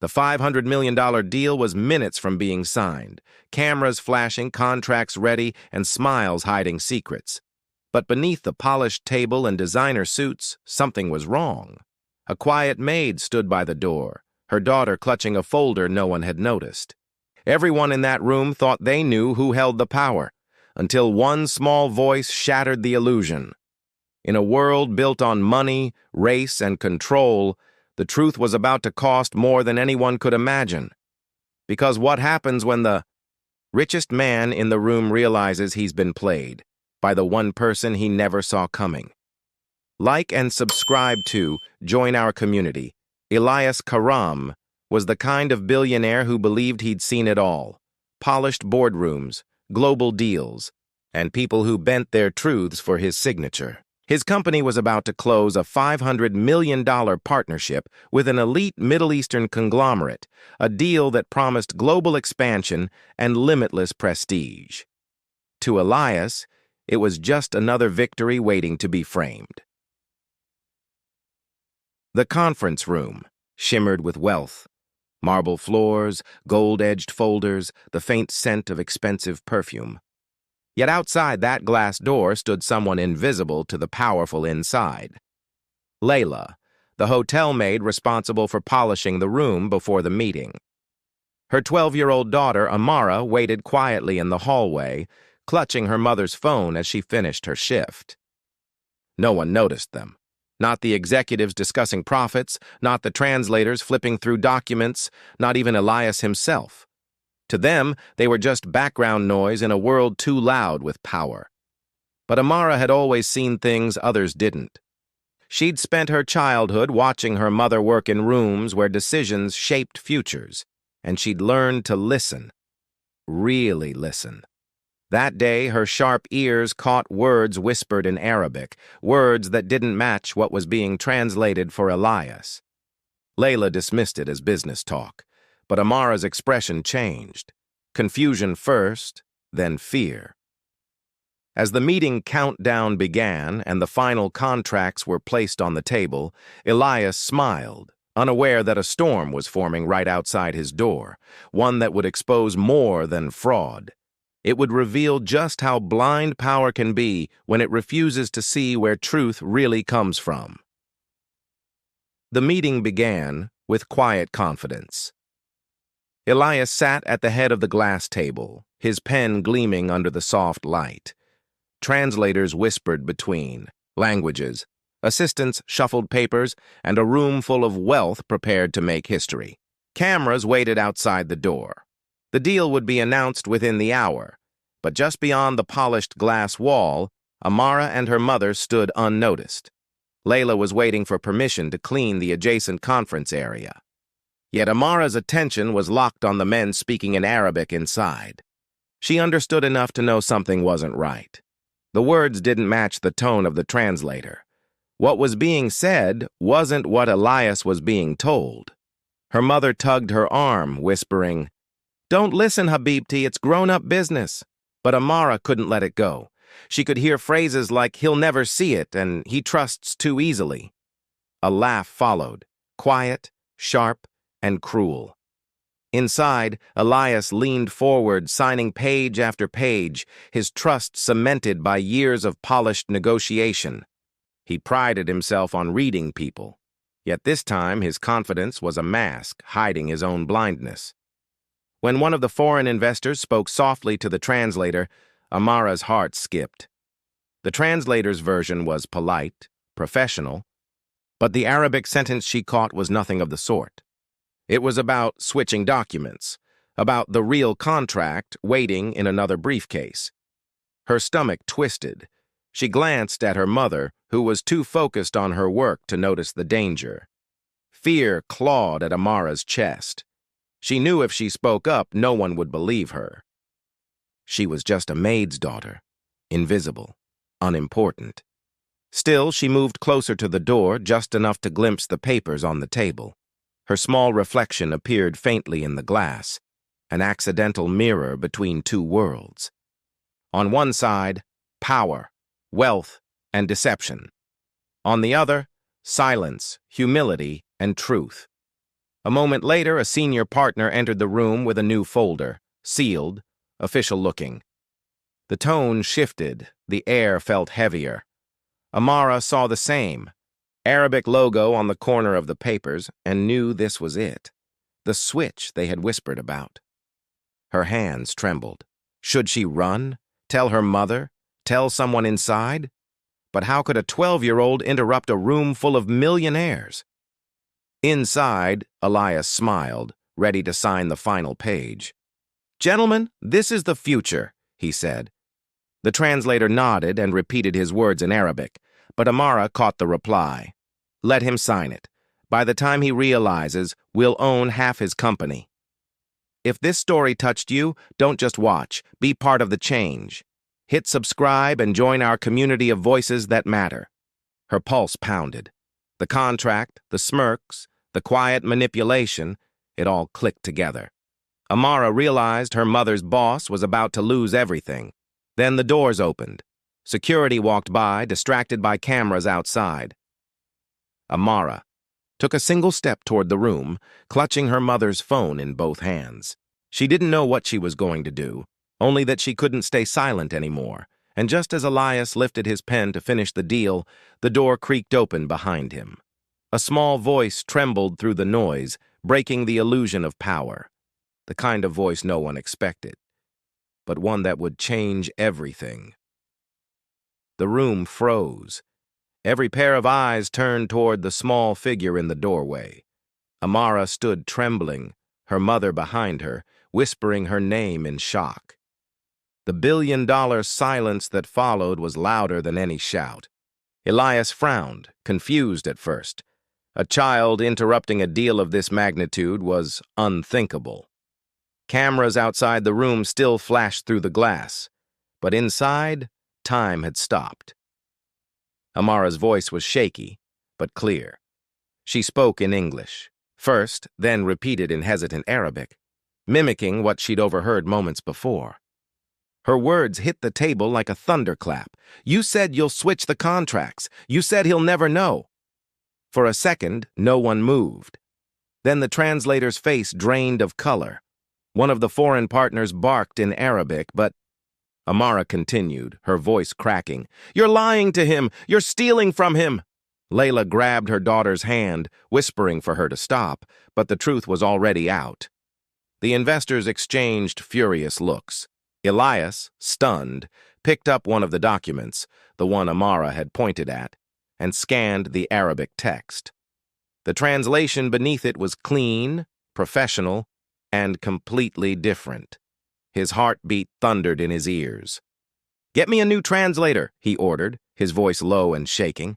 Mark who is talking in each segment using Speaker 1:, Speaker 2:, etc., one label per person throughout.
Speaker 1: The $500 million deal was minutes from being signed, cameras flashing, contracts ready, and smiles hiding secrets. But beneath the polished table and designer suits, something was wrong. A quiet maid stood by the door, her daughter clutching a folder no one had noticed. Everyone in that room thought they knew who held the power, until one small voice shattered the illusion. In a world built on money, race, and control, the truth was about to cost more than anyone could imagine. Because what happens when the richest man in the room realizes he's been played by the one person he never saw coming? Like and subscribe to join our community. Elias Karam was the kind of billionaire who believed he'd seen it all. Polished boardrooms, global deals, and people who bent their truths for his signature. His company was about to close a $500 million partnership with an elite Middle Eastern conglomerate, a deal that promised global expansion and limitless prestige. To Elias, it was just another victory waiting to be framed. The conference room shimmered with wealth. Marble floors, gold-edged folders, the faint scent of expensive perfume. Yet outside that glass door stood someone invisible to the powerful inside. Layla, the hotel maid responsible for polishing the room before the meeting. Her 12-year-old daughter, Amara, waited quietly in the hallway, clutching her mother's phone as she finished her shift. No one noticed them. Not the executives discussing profits, not the translators flipping through documents, not even Elias himself. To them, they were just background noise in a world too loud with power. But Amara had always seen things others didn't. She'd spent her childhood watching her mother work in rooms where decisions shaped futures, and she'd learned to listen. Really listen. That day, her sharp ears caught words whispered in Arabic, words that didn't match what was being translated for Elias. Layla dismissed it as business talk, but Amara's expression changed. Confusion first, then fear. As the meeting countdown began and the final contracts were placed on the table, Elias smiled, unaware that a storm was forming right outside his door, one that would expose more than fraud. It would reveal just how blind power can be when it refuses to see where truth really comes from. The meeting began with quiet confidence. Elias sat at the head of the glass table, his pen gleaming under the soft light. Translators whispered between languages, assistants shuffled papers, and a room full of wealth prepared to make history. Cameras waited outside the door. The deal would be announced within the hour, but just beyond the polished glass wall, Amara and her mother stood unnoticed. Layla was waiting for permission to clean the adjacent conference area. Yet Amara's attention was locked on the men speaking in Arabic inside. She understood enough to know something wasn't right. The words didn't match the tone of the translator. What was being said wasn't what Elias was being told. Her mother tugged her arm, whispering, "Don't listen, Habibti, it's grown-up business." But Amara couldn't let it go. She could hear phrases like, "He'll never see it," and "he trusts too easily." A laugh followed, quiet, sharp, and cruel. Inside, Elias leaned forward, signing page after page, his trust cemented by years of polished negotiation. He prided himself on reading people, yet this time his confidence was a mask, hiding his own blindness. When one of the foreign investors spoke softly to the translator, Amara's heart skipped. The translator's version was polite, professional, but the Arabic sentence she caught was nothing of the sort. It was about switching documents, about the real contract waiting in another briefcase. Her stomach twisted. She glanced at her mother, who was too focused on her work to notice the danger. Fear clawed at Amara's chest. She knew if she spoke up, no one would believe her. She was just a maid's daughter, invisible, unimportant. Still, she moved closer to the door, just enough to glimpse the papers on the table. Her small reflection appeared faintly in the glass, an accidental mirror between two worlds. On one side, power, wealth, and deception. On the other, silence, humility, and truth. A moment later, a senior partner entered the room with a new folder, sealed, official-looking. The tone shifted, the air felt heavier. Amara saw the same, Arabic logo on the corner of the papers, and knew this was it, the switch they had whispered about. Her hands trembled. Should she run? Tell her mother? Tell someone inside? But how could a 12-year-old interrupt a room full of millionaires? Inside, Elias smiled, ready to sign the final page. "Gentlemen, this is the future," he said. The translator nodded and repeated his words in Arabic, but Amara caught the reply. "Let him sign it. By the time he realizes, we'll own half his company." If this story touched you, don't just watch, be part of the change. Hit subscribe and join our community of voices that matter. Her pulse pounded. The contract, the smirks, the quiet manipulation, it all clicked together. Amara realized her mother's boss was about to lose everything. Then the doors opened. Security walked by, distracted by cameras outside. Amara took a single step toward the room, clutching her mother's phone in both hands. She didn't know what she was going to do, only that she couldn't stay silent anymore, and just as Elias lifted his pen to finish the deal, the door creaked open behind him. A small voice trembled through the noise, breaking the illusion of power. The kind of voice no one expected, but one that would change everything. The room froze. Every pair of eyes turned toward the small figure in the doorway. Amara stood trembling, her mother behind her, whispering her name in shock. The billion-dollar silence that followed was louder than any shout. Elias frowned, confused at first. A child interrupting a deal of this magnitude was unthinkable. Cameras outside the room still flashed through the glass, but inside, time had stopped. Amara's voice was shaky, but clear. She spoke in English, first, then repeated in hesitant Arabic, mimicking what she'd overheard moments before. Her words hit the table like a thunderclap. "You said you'll switch the contracts. You said he'll never know." For a second, no one moved. Then the translator's face drained of color. One of the foreign partners barked in Arabic, but Amara continued, her voice cracking. "You're lying to him! You're stealing from him!" Layla grabbed her daughter's hand, whispering for her to stop, but the truth was already out. The investors exchanged furious looks. Elias, stunned, picked up one of the documents, the one Amara had pointed at, and scanned the Arabic text. The translation beneath it was clean, professional, and completely different. His heartbeat thundered in his ears. "Get me a new translator," he ordered, his voice low and shaking.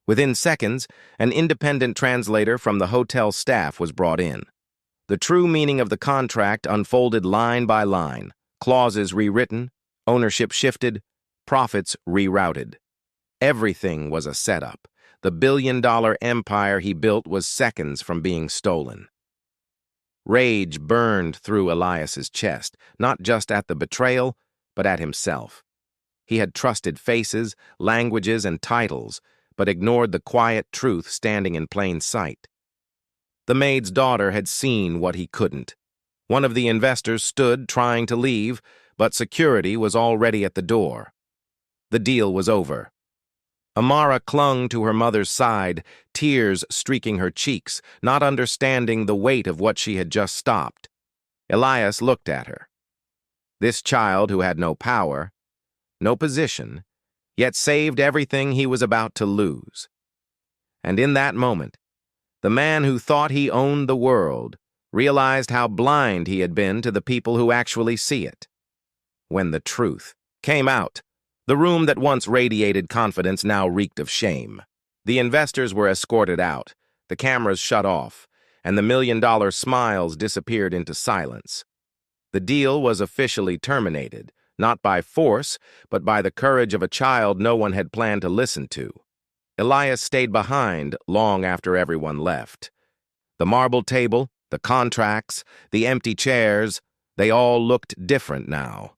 Speaker 1: Within seconds, an independent translator from the hotel staff was brought in. The true meaning of the contract unfolded line by line, clauses rewritten, ownership shifted, profits rerouted. Everything was a setup. The billion-dollar empire he built was seconds from being stolen. Rage burned through Elias's chest, not just at the betrayal, but at himself. He had trusted faces, languages, and titles, but ignored the quiet truth standing in plain sight. The maid's daughter had seen what he couldn't. One of the investors stood trying to leave, but security was already at the door. The deal was over. Amara clung to her mother's side, tears streaking her cheeks, not understanding the weight of what she had just stopped. Elias looked at her. This child who had no power, no position, yet saved everything he was about to lose. And in that moment, the man who thought he owned the world realized how blind he had been to the people who actually see it. When the truth came out, the room that once radiated confidence now reeked of shame. The investors were escorted out, the cameras shut off, and the million-dollar smiles disappeared into silence. The deal was officially terminated, not by force, but by the courage of a child no one had planned to listen to. Elias stayed behind long after everyone left. The marble table, the contracts, the empty chairs, they all looked different now.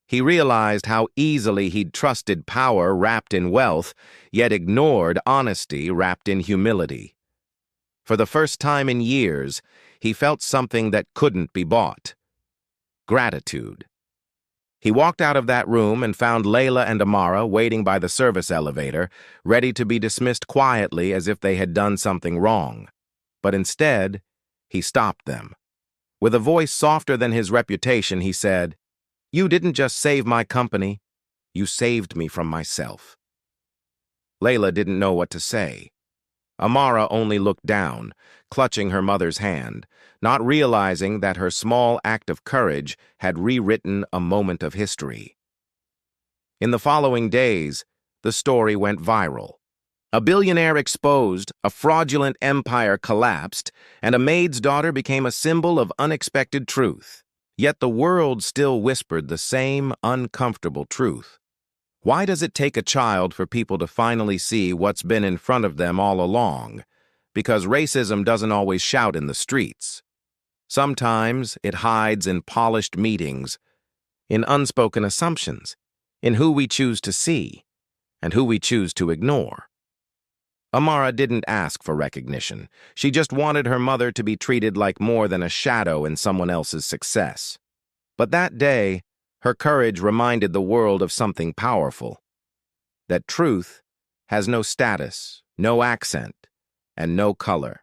Speaker 1: He realized how easily he'd trusted power wrapped in wealth, yet ignored honesty wrapped in humility. For the first time in years, he felt something that couldn't be bought: gratitude. He walked out of that room and found Layla and Amara waiting by the service elevator, ready to be dismissed quietly as if they had done something wrong. But instead, he stopped them. With a voice softer than his reputation, he said, "You didn't just save my company, you saved me from myself." Layla didn't know what to say. Amara only looked down, clutching her mother's hand, not realizing that her small act of courage had rewritten a moment of history. In the following days, the story went viral. A billionaire exposed, a fraudulent empire collapsed, and a maid's daughter became a symbol of unexpected truth. Yet the world still whispered the same uncomfortable truth. Why does it take a child for people to finally see what's been in front of them all along? Because racism doesn't always shout in the streets. Sometimes it hides in polished meetings, in unspoken assumptions, in who we choose to see and who we choose to ignore. Amara didn't ask for recognition. She just wanted her mother to be treated like more than a shadow in someone else's success. But that day, her courage reminded the world of something powerful: that truth has no status, no accent, and no color.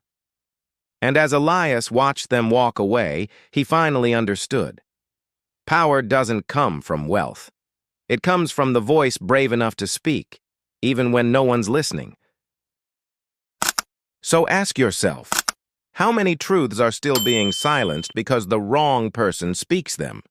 Speaker 1: And as Elias watched them walk away, he finally understood. Power doesn't come from wealth. It comes from the voice brave enough to speak, even when no one's listening. So ask yourself, how many truths are still being silenced because the wrong person speaks them?